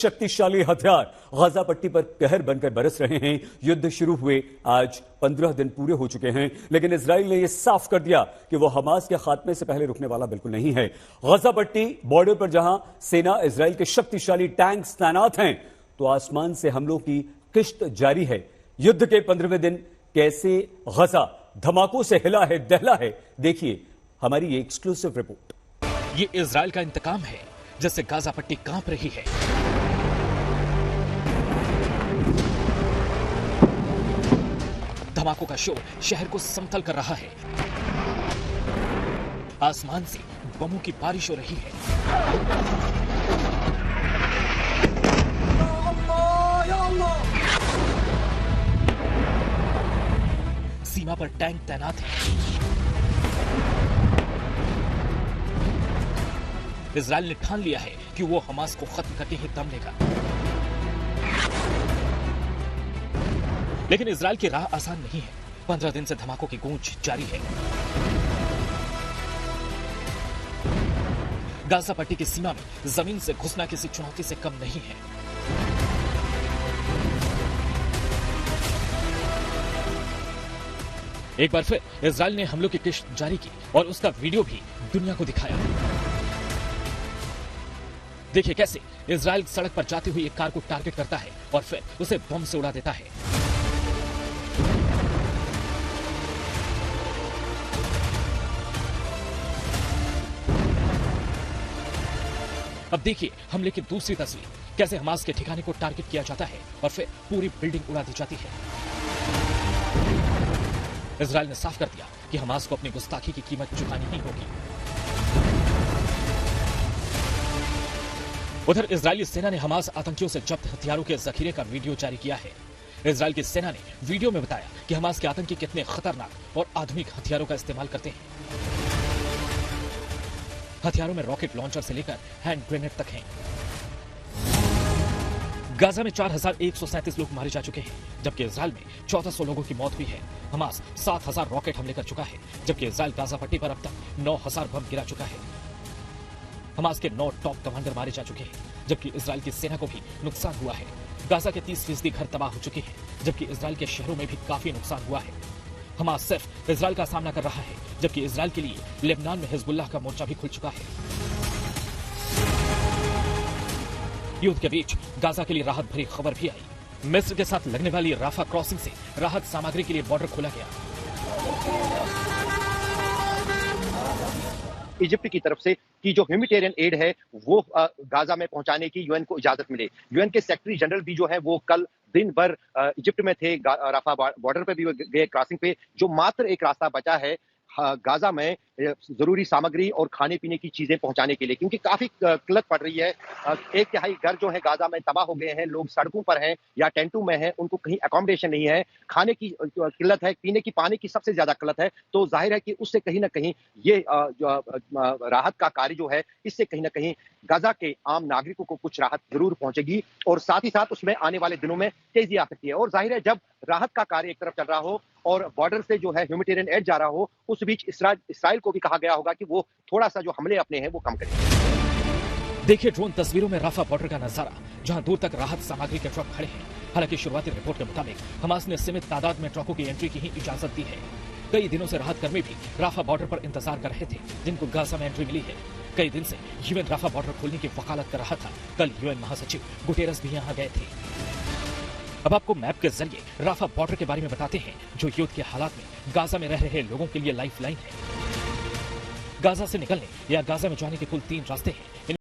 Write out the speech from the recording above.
शक्तिशाली हथियार गाजा पट्टी पर कहर बनकर बरस रहे हैं। युद्ध शुरू हुए आज 15 दिन पूरे हो चुके हैं, लेकिन इजराइल ने यह साफ कर दिया कि वो हमास के खात्मे से पहले रुकने वाला बिल्कुल नहीं है। गाजा पट्टी बॉर्डर पर जहां सेना इजराइल के शक्तिशाली टैंक्स तैनात हैं, तो आसमान से हमलों की किश्त जारी है। युद्ध के 15वें दिन कैसे गाजा धमाकों से हिला है, दहला है, देखिए हमारी ये एक्सक्लूसिव रिपोर्ट। ये इजराइल का इंतकाम है, जिससे गाजा पट्टी कांप रही है। धमाकों का शोर शहर को समतल कर रहा है। आसमान से बमों की बारिश हो रही है। सीमा पर टैंक तैनात है। इजराइल ने ठान लिया है कि वो हमास को खत्म करके ही दम लेगा। लेकिन इजराइल की राह आसान नहीं है। 15 दिन से धमाकों की गूंज जारी है। गाजा पट्टी की सीमा में जमीन से घुसना किसी चुनौती से कम नहीं है। एक बार फिर इजराइल ने हमलों की किश्त जारी की और उसका वीडियो भी दुनिया को दिखाया। देखिए कैसे इजराइल सड़क पर जाती हुई एक कार को टारगेट करता है और फिर उसे बम से उड़ा देता है। अब देखिए हमले की दूसरी तस्वीर, कैसे हमास के ठिकाने को टारगेट किया जाता है और फिर पूरी बिल्डिंग उड़ा दी जाती है। इजराइल ने साफ कर दिया कि हमास को अपनी गुस्ताखी की कीमत चुकानी ही होगी। उधर इजरायली सेना ने हमास आतंकियों से जब्त हथियारों के जखीरे का वीडियो जारी किया है। इजराइल की सेना ने वीडियो में बताया कि हमास के आतंकी कितने खतरनाक और आधुनिक हथियारों का इस्तेमाल करते हैं। हथियारों में रॉकेट लॉन्चर से लेकर हैंड ग्रेनेड तक हैं। गाजा में 4137 लोग मारे जा चुके हैं, जबकि इजराइल में 1400 लोगों की मौत हुई है। हमास 7000 रॉकेट हमले कर चुका है, जबकि इजराइल गाजा पट्टी पर अब तक 9000 बम गिरा चुका है। हमास के 9 टॉप कमांडर मारे जा चुके हैं, जबकि इजराइल की सेना को भी नुकसान हुआ है। गाजा के 30% घर तबाह हो चुके हैं, जबकि इजराइल के शहरों में भी काफी नुकसान हुआ है। हमास सिर्फ इजराइल का सामना कर रहा है, जबकि इजराइल के लिए लेबनान में हिजबुल्लाह का मोर्चा भी खुल चुका है। युद्ध के बीच गाजा के लिए राहत भरी खबर भी आई। मिस्र के साथ लगने वाली राफा क्रॉसिंग से राहत सामग्री के लिए बॉर्डर खोला गया। इजिप्ट की तरफ से कि जो ह्यूमैनिटेरियन एड है वो गाजा में पहुंचाने की यूएन को इजाजत मिले। यूएन के सेक्रेटरी जनरल भी जो है वो कल दिन भर इजिप्ट में थे, राफा बॉर्डर पे भी गए क्रॉसिंग पे। जो मात्र एक रास्ता बचा है गाजा में जरूरी सामग्री और खाने पीने की चीजें पहुंचाने के लिए, क्योंकि काफी किल्लत पड़ रही है। 1/3 घर जो है गाजा में तबाह हो गए हैं, लोग सड़कों पर हैं या टेंटों में हैं, उनको कहीं अकोमोडेशन नहीं है, खाने की किल्लत है, पीने की पानी की सबसे ज्यादा किल्लत है। तो जाहिर है कि उससे कहीं ना कहीं ये राहत का कार्य जो है, इससे कहीं ना कहीं गाजा के आम नागरिकों को कुछ राहत जरूर पहुंचेगी और साथ ही साथ उसमें आने वाले दिनों में तेजी आ सकती है। और जाहिर है जब राहत का कार्य एक तरफ चल रहा हो और बॉर्डर से जो है ह्यूमैनिटेरियन एड जा रहा हो, उस बीच इसराइल को भी कहा गया होगा कि वो थोड़ा सा जो हमले अपने हैं वो कम करें। देखिए ड्रोन तस्वीरों में राफा बॉर्डर का नजारा, जहां दूर तक राहत सामग्री के ट्रक खड़े हैं। हालांकि शुरुआती रिपोर्ट के मुताबिक हमास ने सीमित तादाद में ट्रकों की एंट्री की ही इजाजत दी है। कई दिनों से राहत कर्मी भी राफा बॉर्डर पर इंतजार कर रहे थे, जिनको गाजा में एंट्री मिली है। कई दिन से यूएन राफा बॉर्डर खोलने की वकालत कर रहा था। कल यूएन महासचिव गुटेरस भी यहां गए थे। अब आपको मैप के जरिए राफा बॉर्डर के बारे में बताते हैं, जो युद्ध के हालात में गाजा में रह रहे लोगों के लिए लाइफलाइन है। गाजा से निकलने या गाजा में जाने के कुल 3 रास्ते हैं।